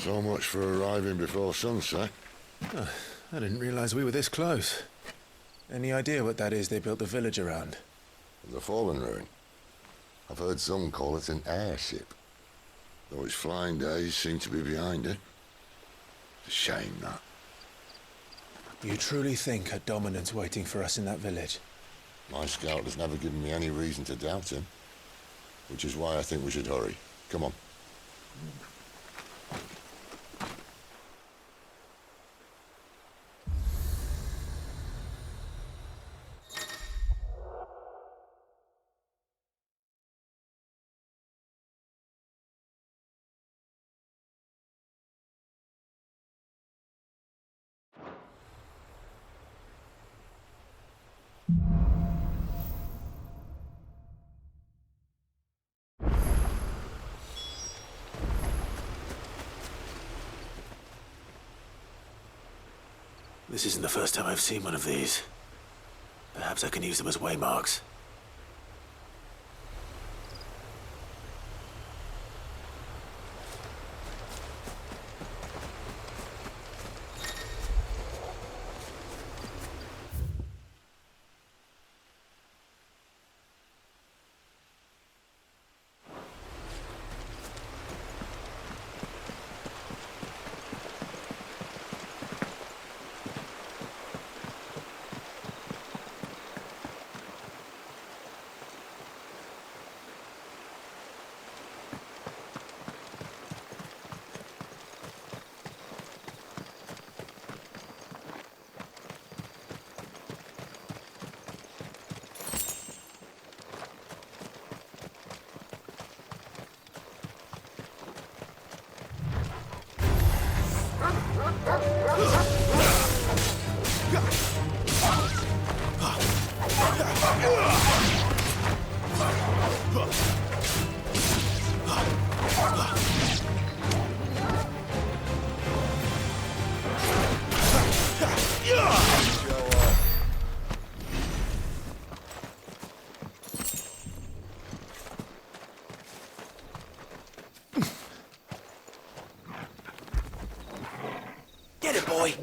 So much for arriving before sunset. Oh, I didn't realize we were this close. Any idea what that is they built the village around? The fallen ruin. I've heard some call it an airship. Though its flying days seem to be behind it. It's a shame, that. You truly think a dominant's waiting for us in that village? My scout has never given me any reason to doubt him. Which is why I think we should hurry. Come on. This isn't the first time I've seen one of these. Perhaps I can use them as waymarks. Get it, boy!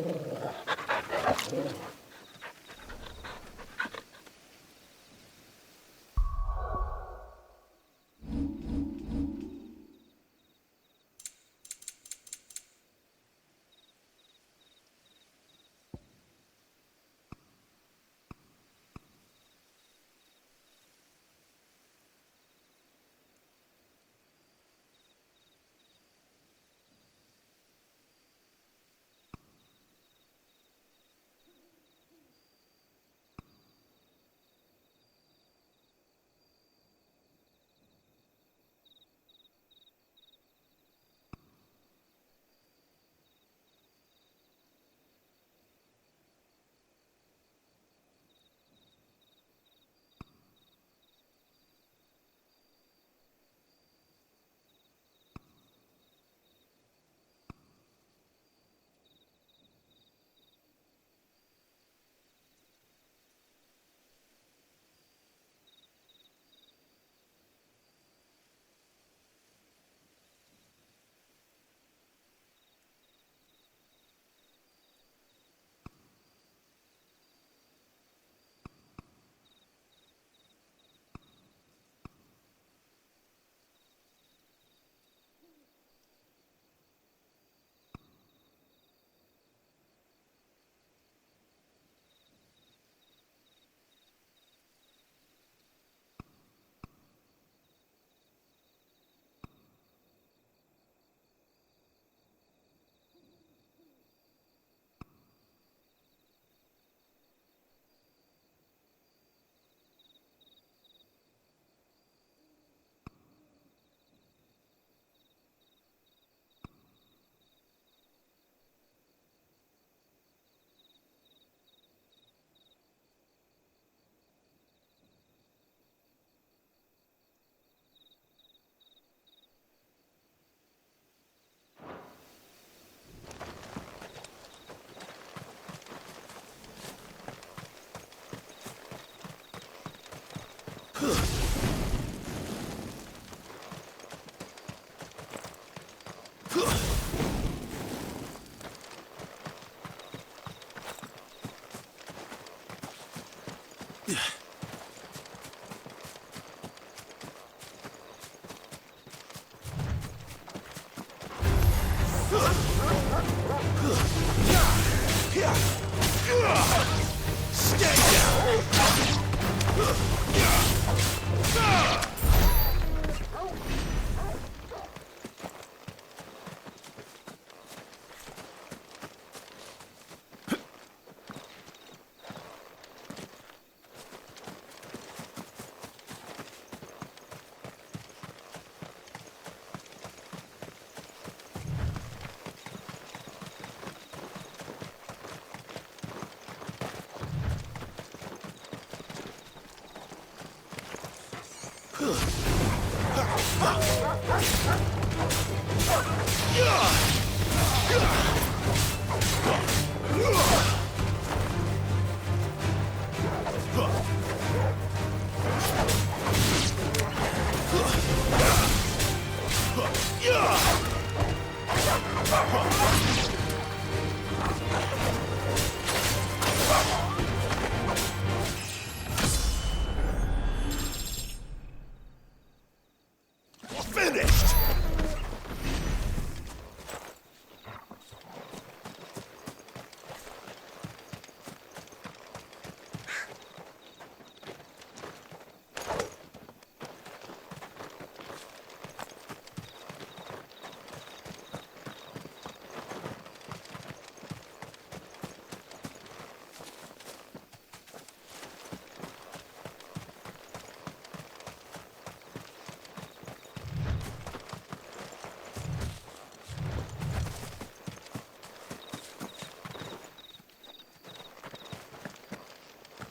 Finished!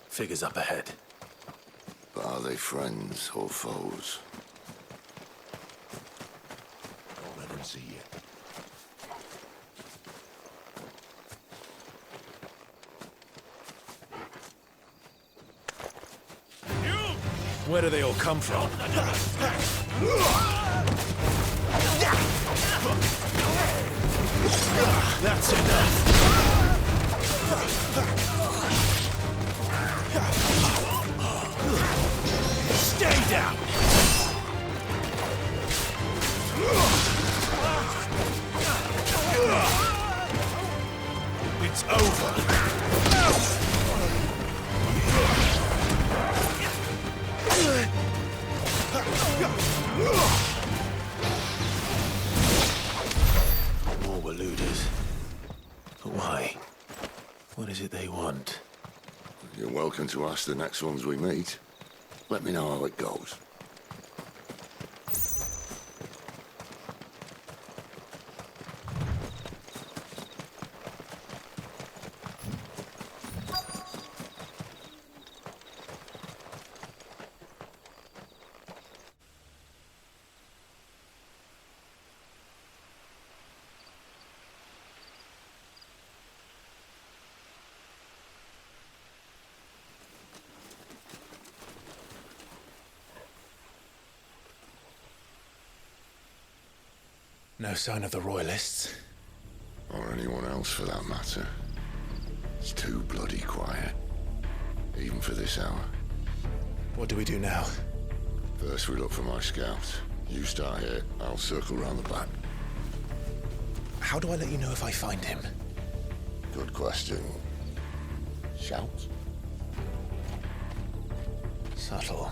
Figures up ahead. But are they friends or foes? Don't let him see you. Where do they all come from? That's enough! Stay down! It's over! More were looters. But why? What is it they want? You're welcome to ask the next ones we meet. Let me know how it goes. No sign of the Royalists. Or anyone else for that matter. It's too bloody quiet. Even for this hour. What do we do now? First we look for my scouts. You start here, I'll circle round the back. How do I let you know if I find him? Good question. Shout? Subtle.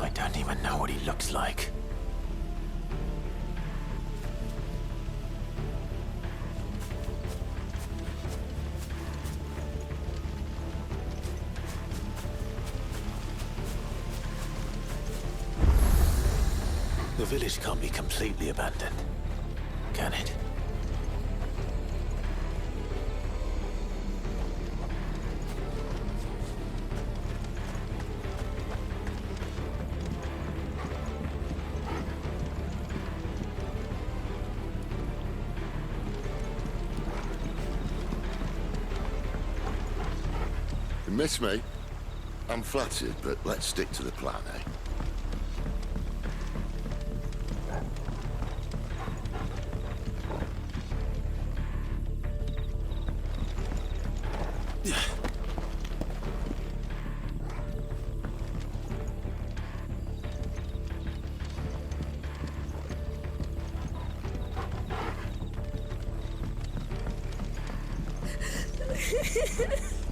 I don't even know what he looks like. The village can't be completely abandoned, can it? You miss me? I'm flattered, but let's stick to the plan, eh?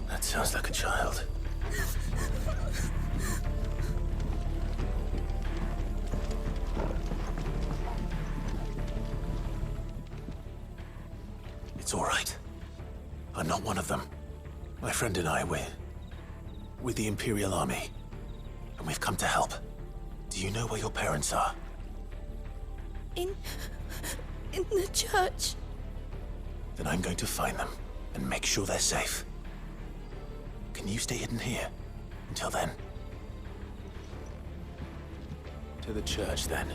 That sounds like a child. It's all right. I'm not one of them. My friend and I, we're with the Imperial Army. And we've come to help. Do you know where your parents are? In the church. Then I'm going to find them. and make sure they're safe. Can you stay hidden here until then? To the church, then.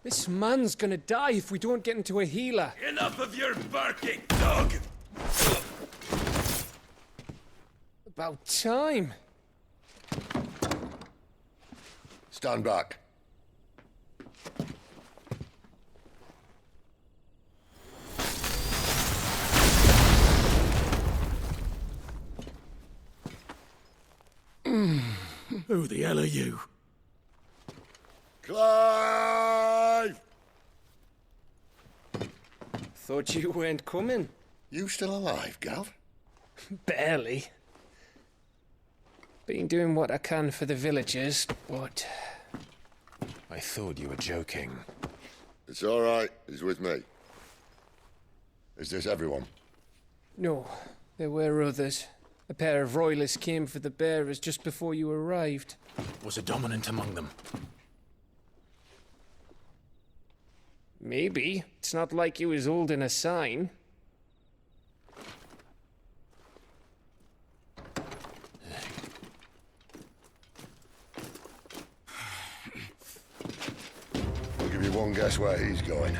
This man's gonna die if we don't get into a healer. Enough of your barking, dog! About time. Stand back. Who the hell are you? Clive! Thought you weren't coming. You still alive, Gav? Barely. Been doing what I can for the villagers, but... I thought you were joking. It's all right. He's with me. Is this everyone? No, there were others. A pair of royalists came for the bearers just before you arrived. Was a dominant among them? Maybe. It's not like he was holding a sign. I'll give you one guess where he's going.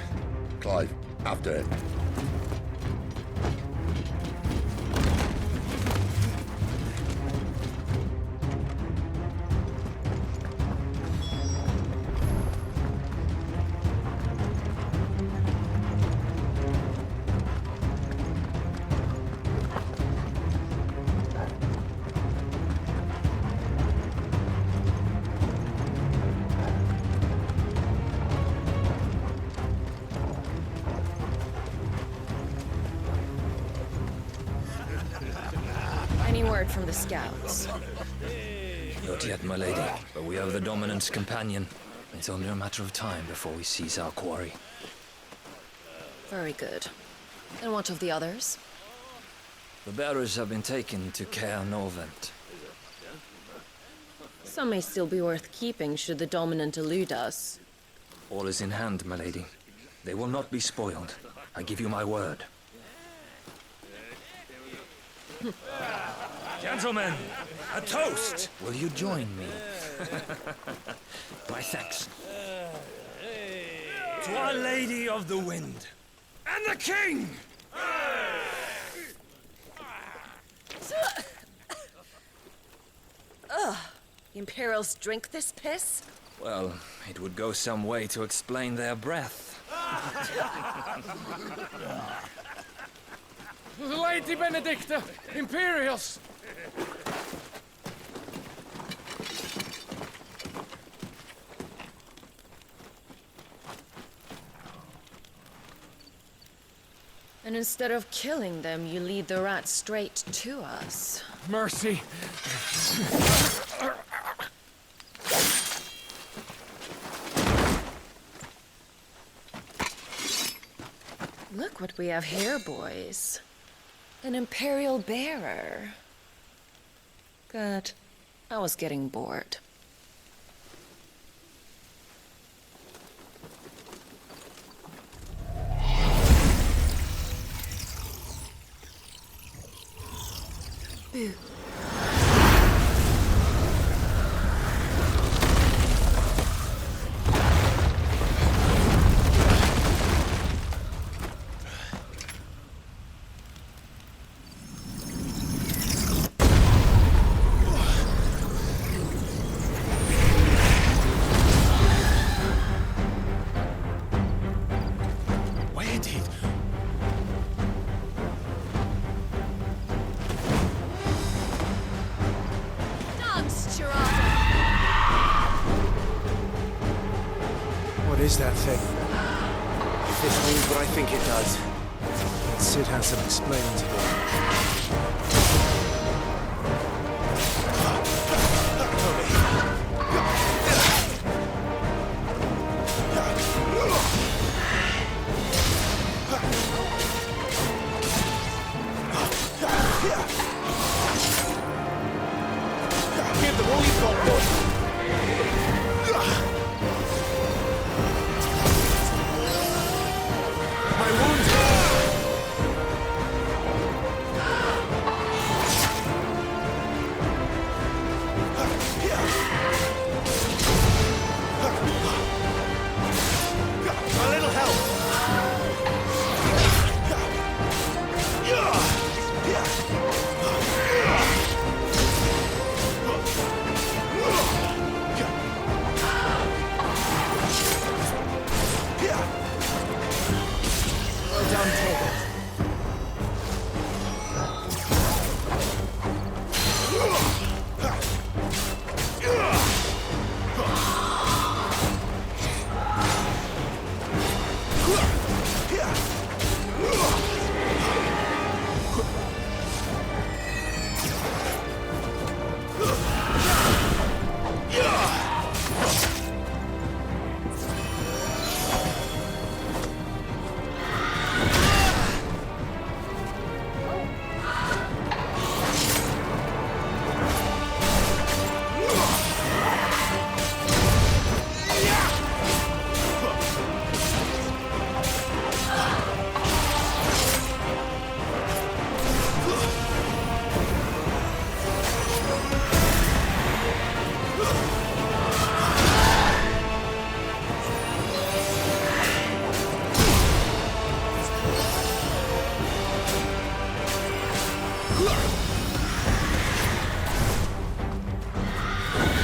Clive, after him. Any word from the scouts? Not yet, my lady, but we have the Dominant's companion. It's only a matter of time before we seize our quarry. Very good. And what of the others? The bearers have been taken to Caer Novent. Some may still be worth keeping should the Dominant elude us. All is in hand, my lady. They will not be spoiled. I give you my word. Gentlemen, a toast! Will you join me? My thanks. To Our Lady of the Wind. And the King! Ugh. The Imperials drink this piss? Well, it would go some way to explain their breath. Lady Benedicta! Imperials! And instead of killing them, you lead the rats straight to us. Mercy! Look what we have here, boys. An Imperial bearer. Good. I was getting bored. Boo. Where did... Dance, Chirada! What is that thing? If this means what I think it does, then Sid has some explaining to do. Give them all you've got, boy! My wounds! A little help! Well done, Ted.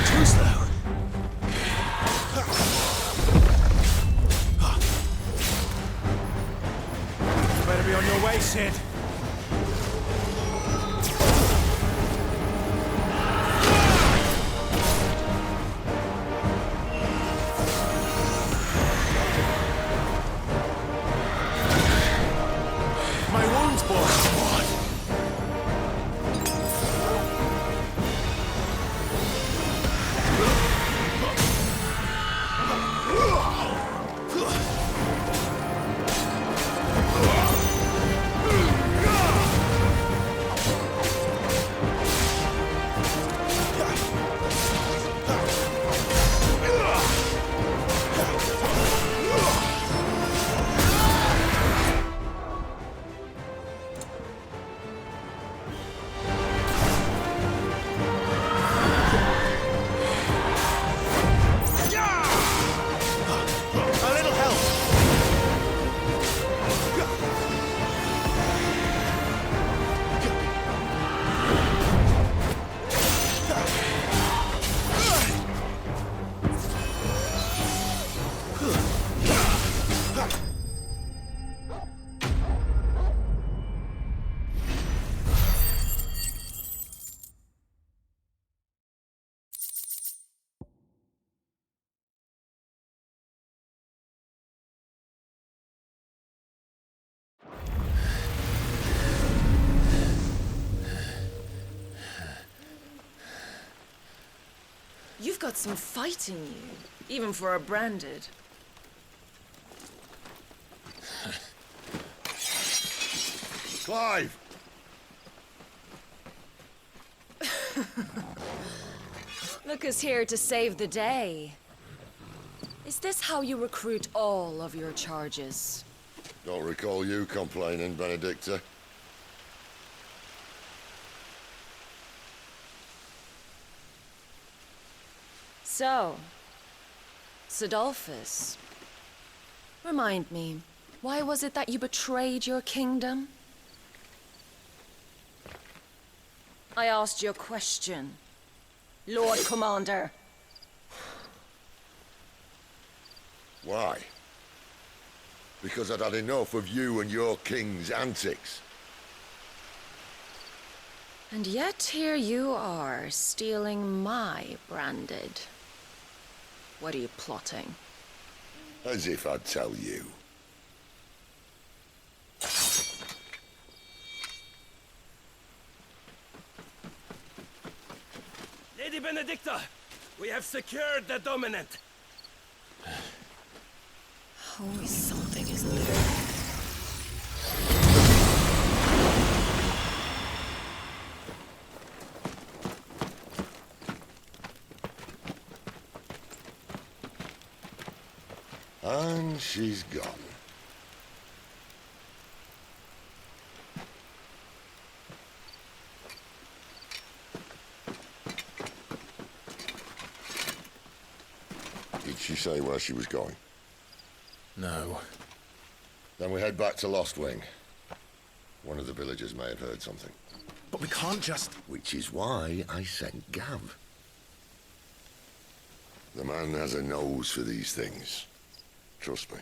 Too slow. You better be on your way, Sid. My wounds, boy! Come on! A little help! You've got some fight in you, even for a branded. Clive! Look who's here to save the day. Is this how you recruit all of your charges? Don't recall you complaining, Benedicta. So, Sidolphus, remind me, why was it that you betrayed your kingdom? I asked you a question, Lord Commander. Why? Because I'd had enough of you and your king's antics. And yet here you are, stealing my branded. What are you plotting? As if I'd tell you. Lady Benedicta, we have secured the dominant. Always something, isn't there? And she's gone. Did she say where she was going? No. Then we head back to Lost Wing. One of the villagers may have heard something. But we can't just... Which is why I sent Gav. The man has a nose for these things. Trust me.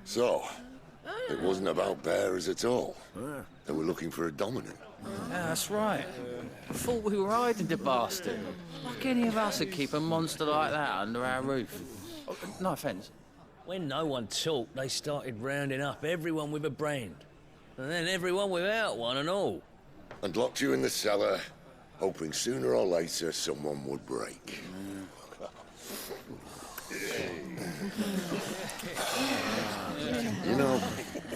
So, it wasn't about bears at all. They were looking for a dominant. Yeah, that's right. Thought we were hiding the bastard. Like any of us would keep a monster like that under our roof. Oh, no offence. When no one talked, they started rounding up everyone with a brand. And then everyone without one and all. And locked you in the cellar, hoping sooner or later someone would break. You know,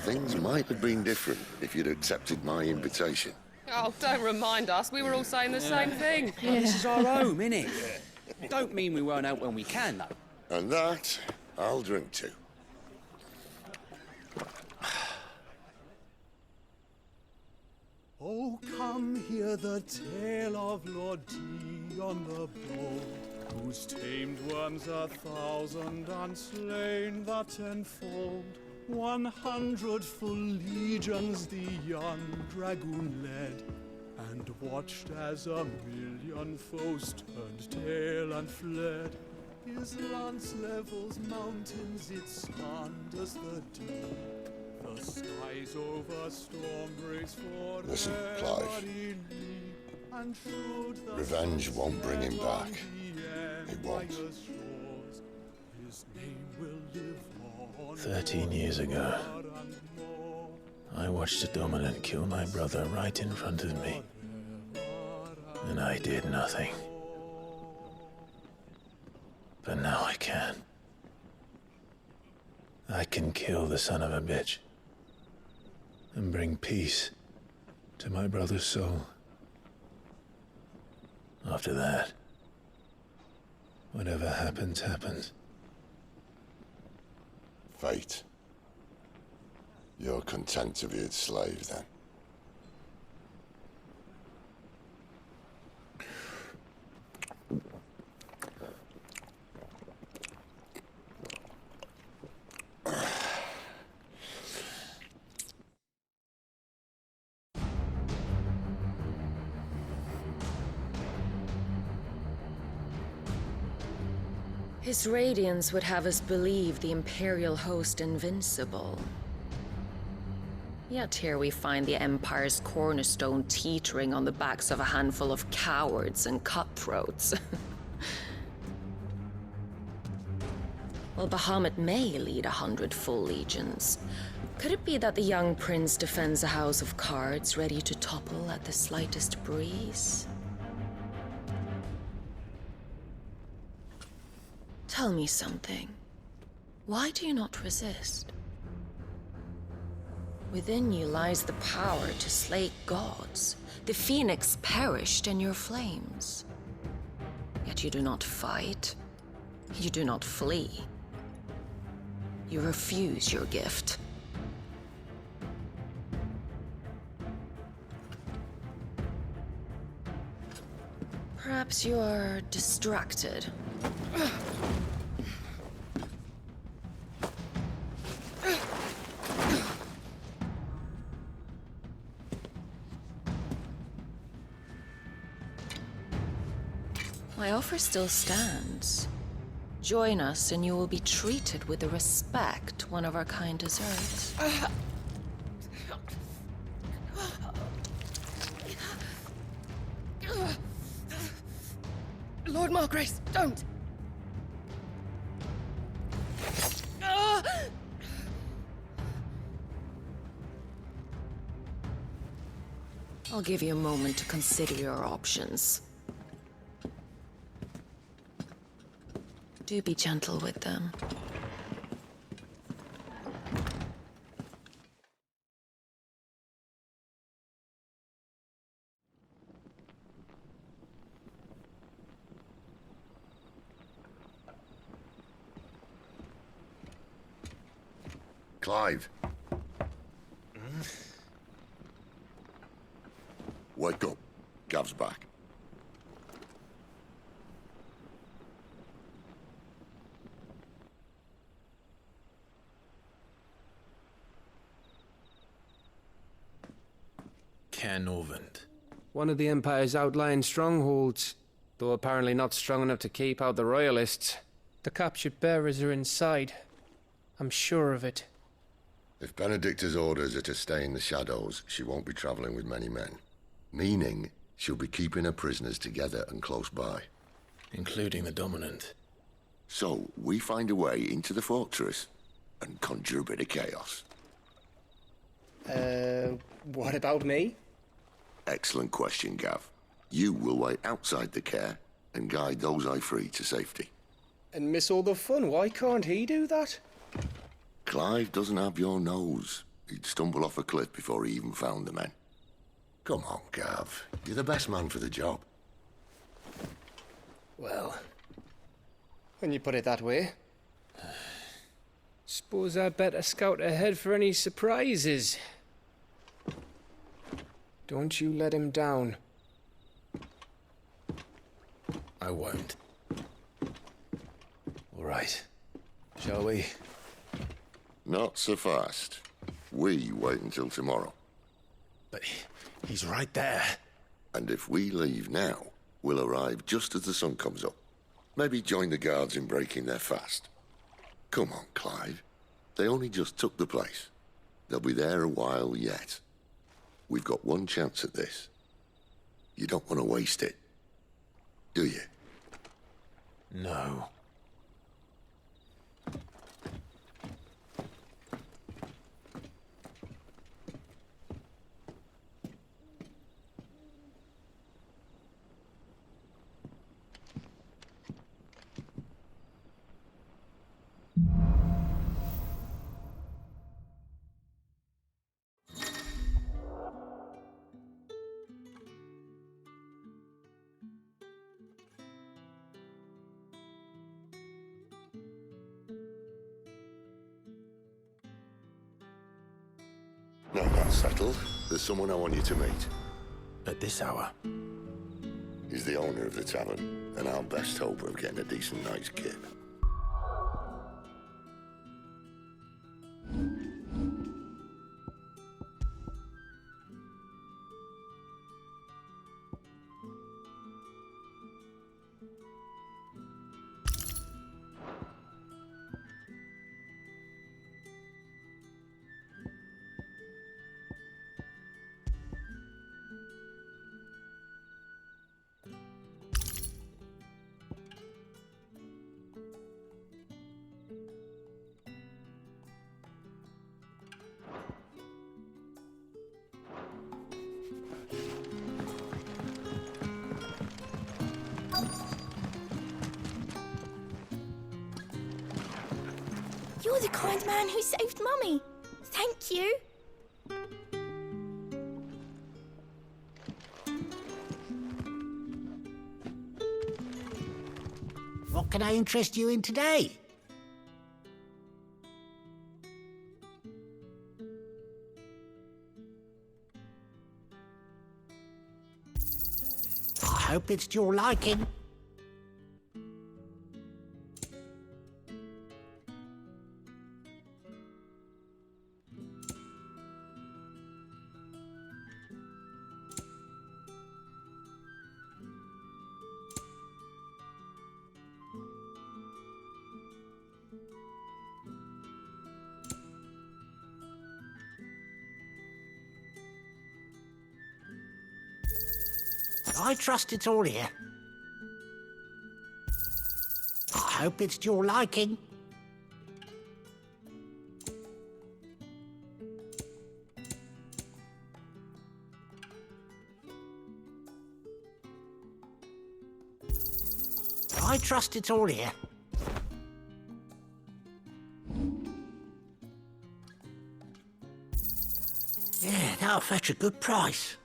things might have been different if you'd accepted my invitation. Oh, don't remind us. We were all saying the same thing. This is our home, innit? Don't mean we won't out when we can, though. And that, I'll drink to. Oh, come hear the tale of Lord Dion the Bold, whose tamed worms 1,000 and slain the tenfold. 100 full legions the young dragoon led, and watched as 1,000,000 foes turned tail and fled. His lance levels mountains, it slanders the deep. The skies over storm breaks for Listen, Clive. Revenge won't bring him back. It won't. 13 years ago, I watched a dominant kill my brother right in front of me. And I did nothing. But now I can. I can kill the son of a bitch. And bring peace to my brother's soul. After that, whatever happens, happens. Fate. You're content to be its slave, then? His radiance would have us believe the Imperial host invincible. Yet here we find the Empire's cornerstone teetering on the backs of a handful of cowards and cutthroats. Well, Bahamut may lead 100 full legions. Could it be that the young prince defends a house of cards ready to topple at the slightest breeze? Tell me something. Why do you not resist? Within you lies the power to slay gods. The phoenix perished in your flames. Yet you do not fight. You do not flee. You refuse your gift. Perhaps you are distracted. My offer still stands. Join us and you will be treated with the respect one of our kind deserves. Lord Margrace, don't! I'll give you a moment to consider your options. Do be gentle with them. Clive. Wake up. Gav's back. Caernarvon. One of the Empire's outlying strongholds, though apparently not strong enough to keep out the Royalists. The captured bearers are inside. I'm sure of it. If Benedicta's orders are to stay in the shadows, she won't be traveling with many men. Meaning, she'll be keeping her prisoners together and close by. Including the Dominant. So, we find a way into the fortress and conjure a bit of chaos. What about me? Excellent question, Gav. You will wait outside the care and guide those I free to safety. And miss all the fun. Why can't he do that? Clive doesn't have your nose. He'd stumble off a cliff before he even found the men. Come on, Gav. You're the best man for the job. Well, when you put it that way. Suppose I'd better scout ahead for any surprises. Don't you let him down. I won't. All right. Shall we? Not so fast. We wait until tomorrow. But he's right there. And if we leave now, we'll arrive just as the sun comes up. Maybe join the guards in breaking their fast. Come on, Clive. They only just took the place. They'll be there a while yet. We've got one chance at this. You don't want to waste it, do you? No. Now that's settled. There's someone I want you to meet. At this hour? He's the owner of the tavern, and our best hope of getting a decent night's kip. You're the kind man who saved Mummy. Thank you. What can I interest you in today? I hope it's to your liking. I trust it's all here. I hope it's to your liking. I trust it's all here. Yeah, that'll fetch a good price.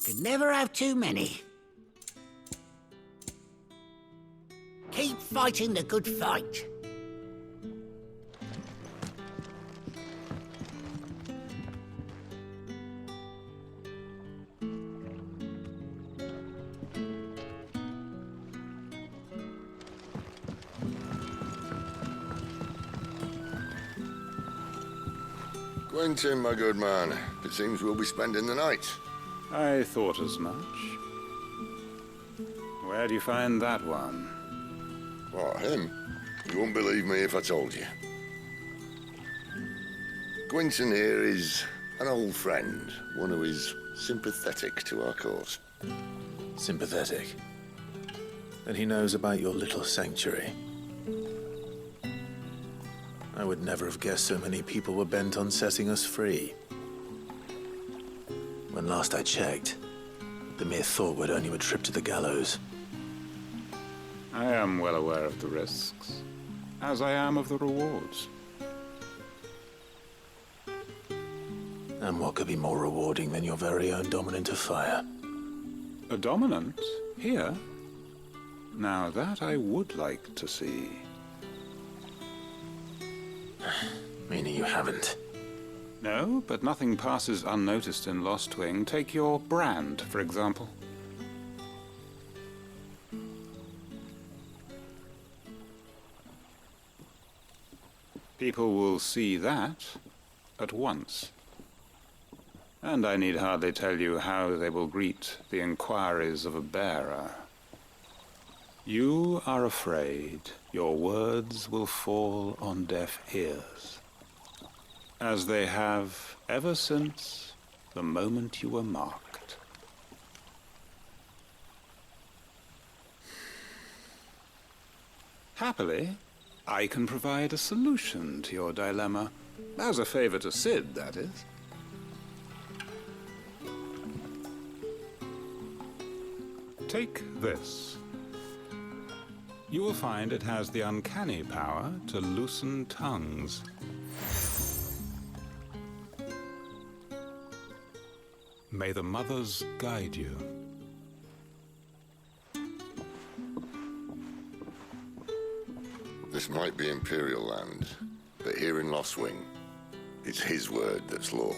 Could never have too many. Keep fighting the good fight. Quentin, my good man. It seems we'll be spending the night. I thought as much. Where do you find that one? What, him? You wouldn't believe me if I told you. Quentin here is an old friend, one who is sympathetic to our cause. Sympathetic? And he knows about your little sanctuary. I would never have guessed so many people were bent on setting us free. When last I checked, the mere thought would earn you a trip to the gallows. I am well aware of the risks, as I am of the rewards. And what could be more rewarding than your very own dominant of fire? A dominant? Here? Now that I would like to see. Meaning you haven't? No, but nothing passes unnoticed in Lost Wing. Take your brand, for example. People will see that at once. And I need hardly tell you how they will greet the inquiries of a bearer. You are afraid your words will fall on deaf ears, as they have ever since the moment you were marked. Happily, I can provide a solution to your dilemma, as a favor to Sid, that is. Take this. You will find it has the uncanny power to loosen tongues. May the mothers guide you. This might be Imperial land, but here in Lost Wing, it's his word that's law.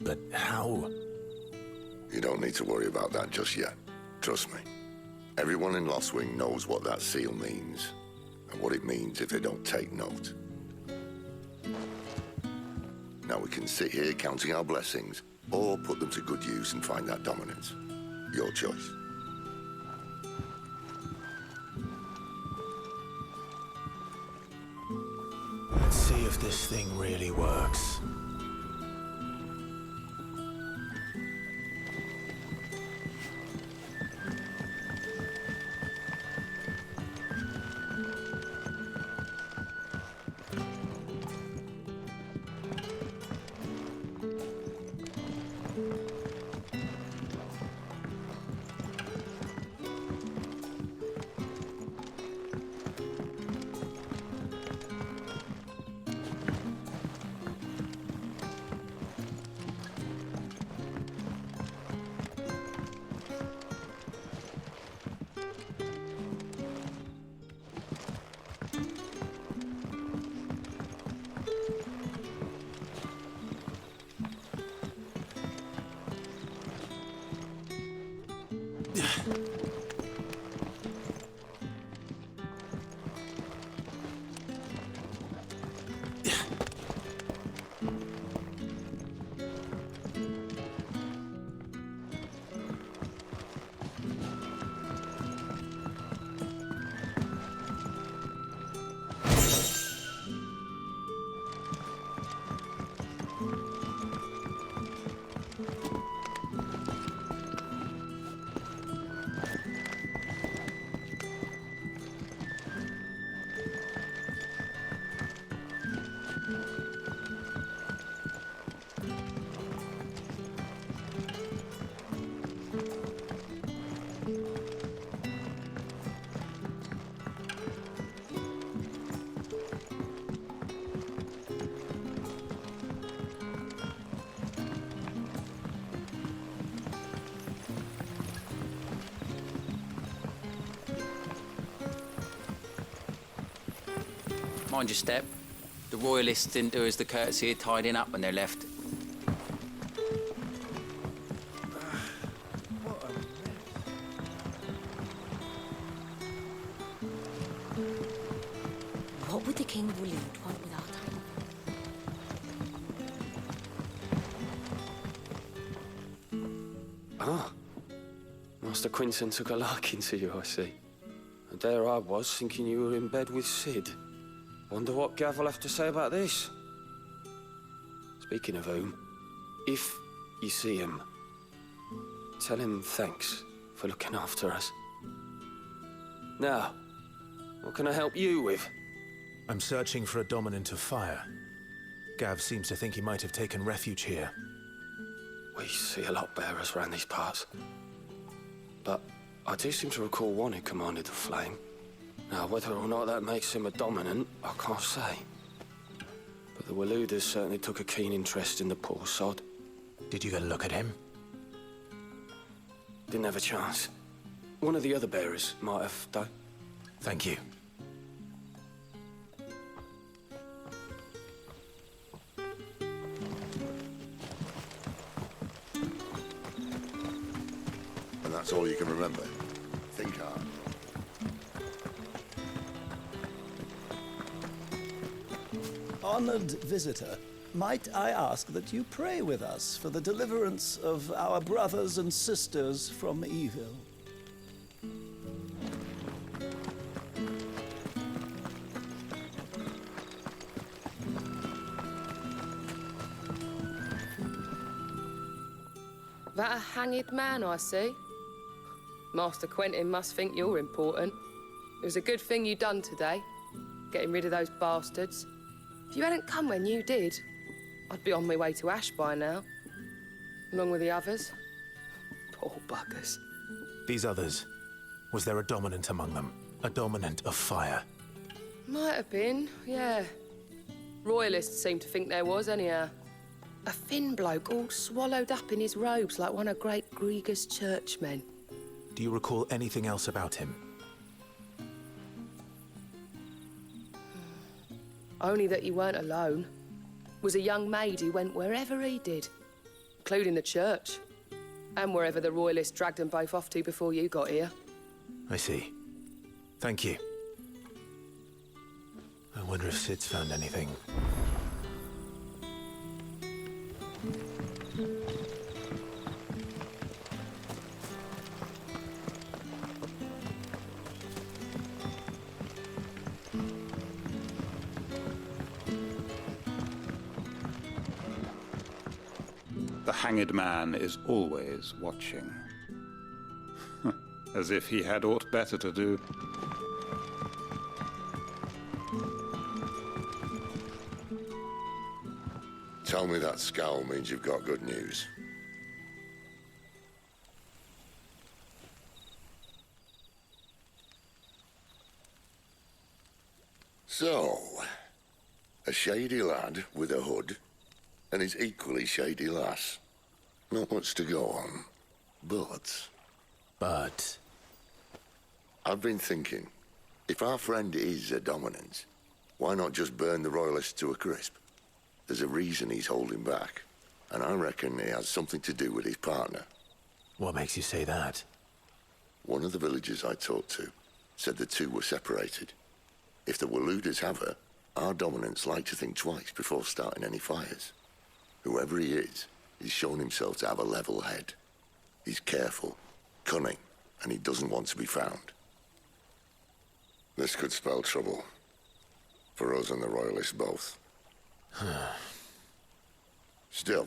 But how? You don't need to worry about that just yet. Trust me. Everyone in Lost Wing knows what that seal means, and what it means if they don't take note. Now we can sit here counting our blessings, or put them to good use and find that dominance. Your choice. Let's see if this thing really works. Mind your step. The Royalists didn't do us the courtesy of tidying up when they left. What would the King of Waloed want with our time? Ah. Master Quinton took a liking to you, I see. And there I was, thinking you were in bed with Sid. Wonder what Gav will have to say about this. Speaking of whom, if you see him, tell him thanks for looking after us. Now, what can I help you with? I'm searching for a dominant of fire. Gav seems to think he might have taken refuge here. We see a lot bearers around these parts. But I do seem to recall one who commanded the flame. Now, whether or not that makes him a dominant, I can't say. But the Waloeders certainly took a keen interest in the poor sod. Did you get a look at him? Didn't have a chance. One of the other bearers might have, though. Thank you. And that's all you can remember. Think hard. Honored visitor, might I ask that you pray with us for the deliverance of our brothers and sisters from evil? That a hanged man I see? Master Quentin must think you're important. It was a good thing you done today, getting rid of those bastards. If you hadn't come when you did, I'd be on my way to Ash by now, along with the others. Poor buggers. These others, was there a dominant among them? A dominant of fire? Might have been, yeah. Royalists seem to think there was, anyhow. A thin bloke all swallowed up in his robes like one of Great Gregor's churchmen. Do you recall anything else about him? Only that he weren't alone. Was a young maid who went wherever he did, including the church, and wherever the Royalists dragged them both off to before you got here. I see. Thank you. I wonder if Sid's found anything. The hanged man is always watching. As if he had aught better to do. Tell me that scowl means you've got good news. So, a shady lad with a hood, and his equally shady lass. Not much to go on, but... But? I've been thinking, if our friend is a dominant, why not just burn the Royalists to a crisp? There's a reason he's holding back, and I reckon it has something to do with his partner. What makes you say that? One of the villagers I talked to said the two were separated. If the Waloeders have her, our dominants like to think twice before starting any fires. Whoever he is, he's shown himself to have a level head. He's careful, cunning, and he doesn't want to be found. This could spell trouble. For us and the Royalists both. Still,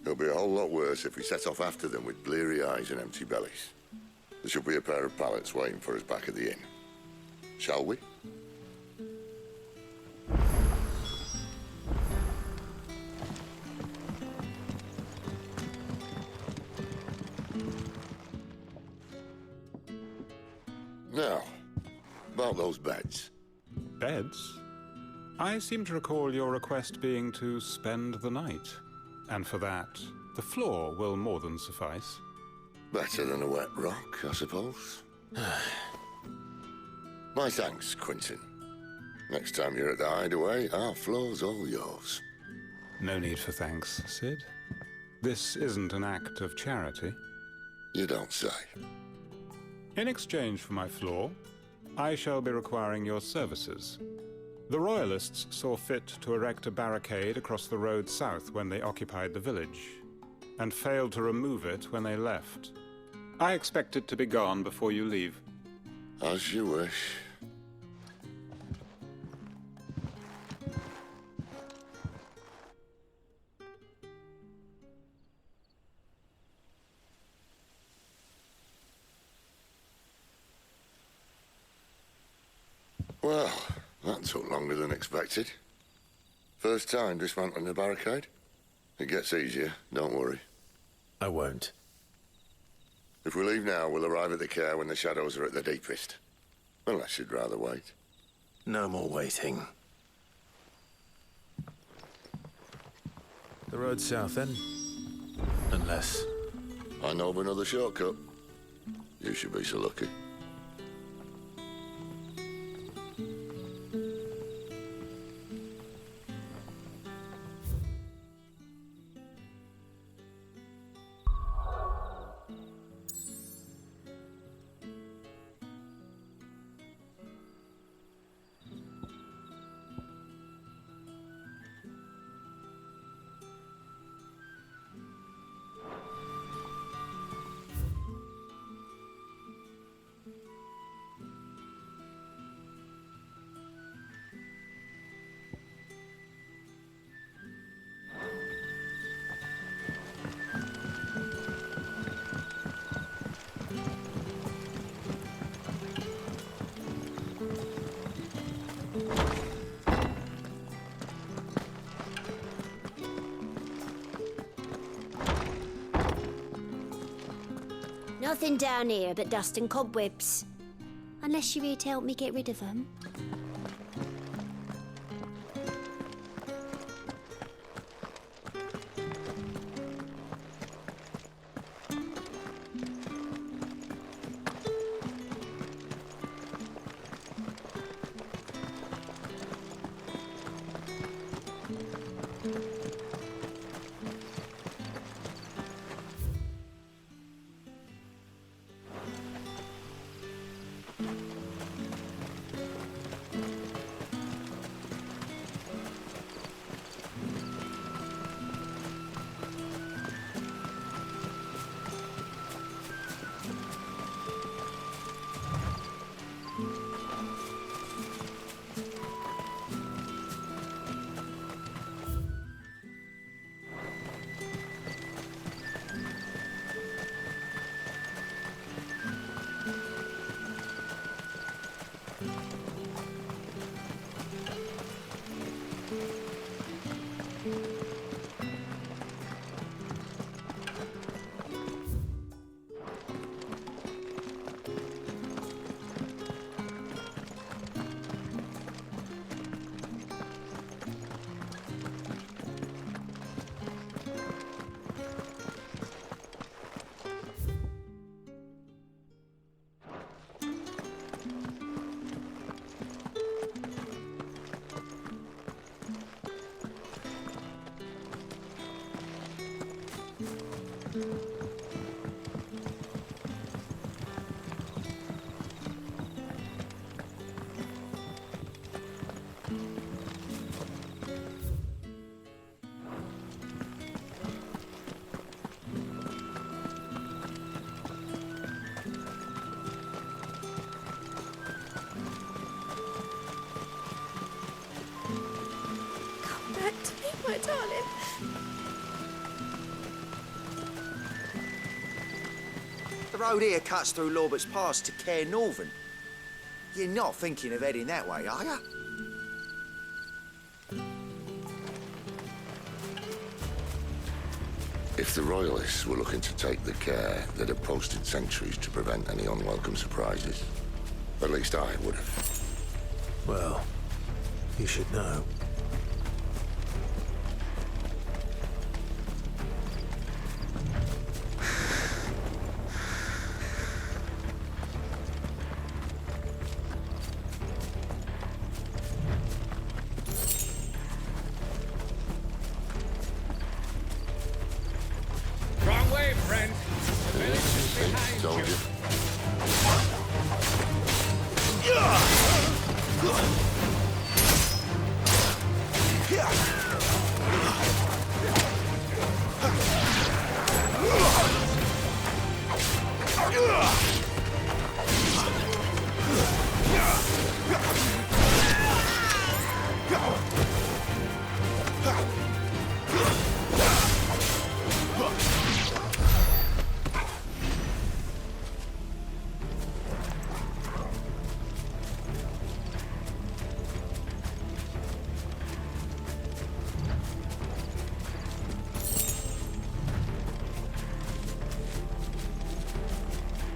it'll be a whole lot worse if we set off after them with bleary eyes and empty bellies. There should be a pair of pallets waiting for us back at the inn. Shall we? Now, about those beds. Beds? I seem to recall your request being to spend the night. And for that, the floor will more than suffice. Better than a wet rock, I suppose. My thanks, Quinton. Next time you're at the hideaway, our floor's all yours. No need for thanks, Sid. This isn't an act of charity. You don't say. In exchange for my floor, I shall be requiring your services. The Royalists saw fit to erect a barricade across the road south when they occupied the village, and failed to remove it when they left. I expect it to be gone before you leave. As you wish. Well, that took longer than expected. First time dismantling the barricade? It gets easier, don't worry. I won't. If we leave now, we'll arrive at the care when the shadows are at their deepest. Unless you'd rather wait. No more waiting. The road south, then? Unless... I know of another shortcut. You should be so lucky. Nothing down here but dust and cobwebs. Unless you're here to help me get rid of them. My darling. The road here cuts through Lorbert's Pass to Care Northern. You're not thinking of heading that way, are you? If the Royalists were looking to take the care, they'd have posted sentries to prevent any unwelcome surprises. At least I would have. Well, you should know.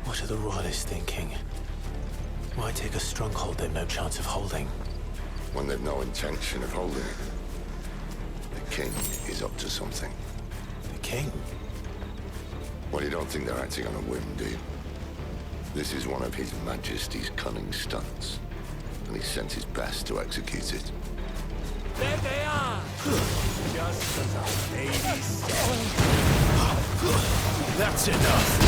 What are the Royalists thinking? Why take a stronghold they've no chance of holding? When they've no intention of holding it. The king is up to something. The king? Well, you don't think they're acting on a whim, do you? This is one of His Majesty's cunning stunts, and he sent his best to execute it. There they are! Just as our lady said. That's enough!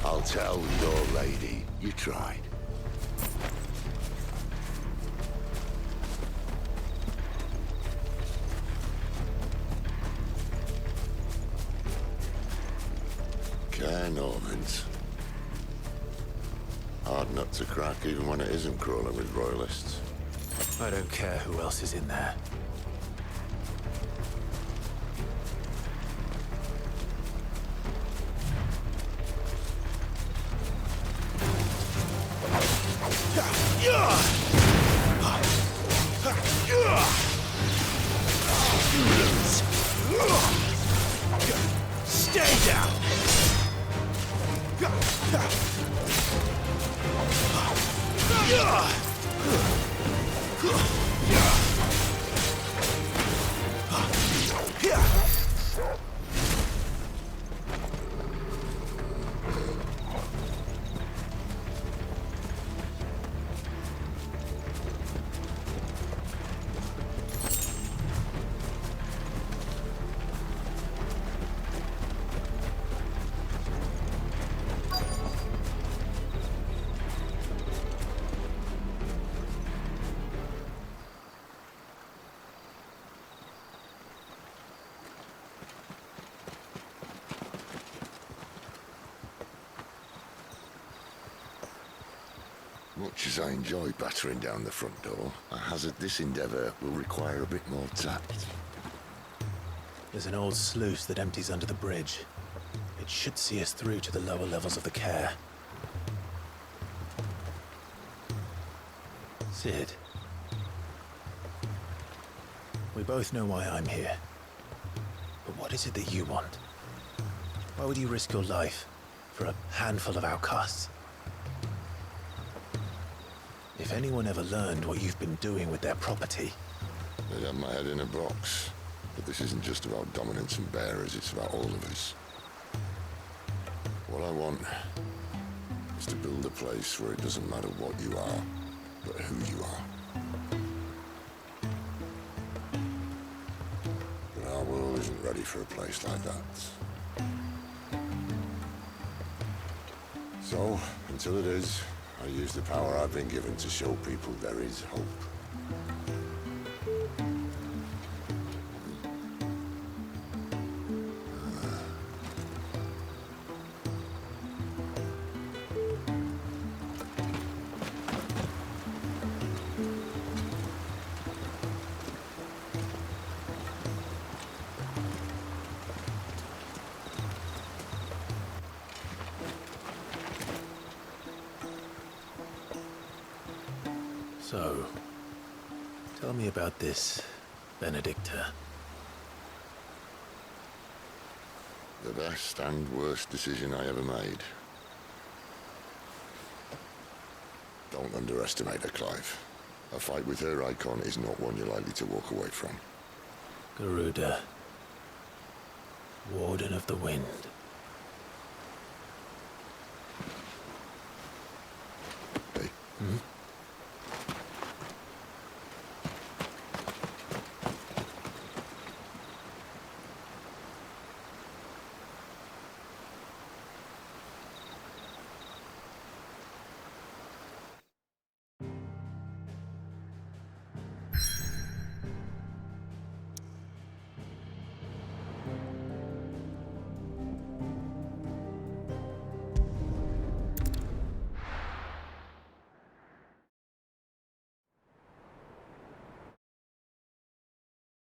I'll tell your lady you tried. Caernarvons. Hard nut to crack even when it isn't crawling with royalists. I don't care who else is in there. Stay down! Much as I enjoy battering down the front door, I hazard this endeavour will require a bit more tact. There's an old sluice that empties under the bridge. It should see us through to the lower levels of the care. Sid. We both know why I'm here. But what is it that you want? Why would you risk your life for a handful of outcasts? If anyone ever learned what you've been doing with their property... They'd have my head in a box. But this isn't just about dominance and bearers, it's about all of us. What I want is to build a place where it doesn't matter what you are, but who you are. But our world isn't ready for a place like that. So, until it is, I use the power I've been given to show people there is hope. So, tell me about this, Benedicta. The best and worst decision I ever made. Don't underestimate her, Clive. A fight with her icon is not one you're likely to walk away from. Garuda. Warden of the Wind.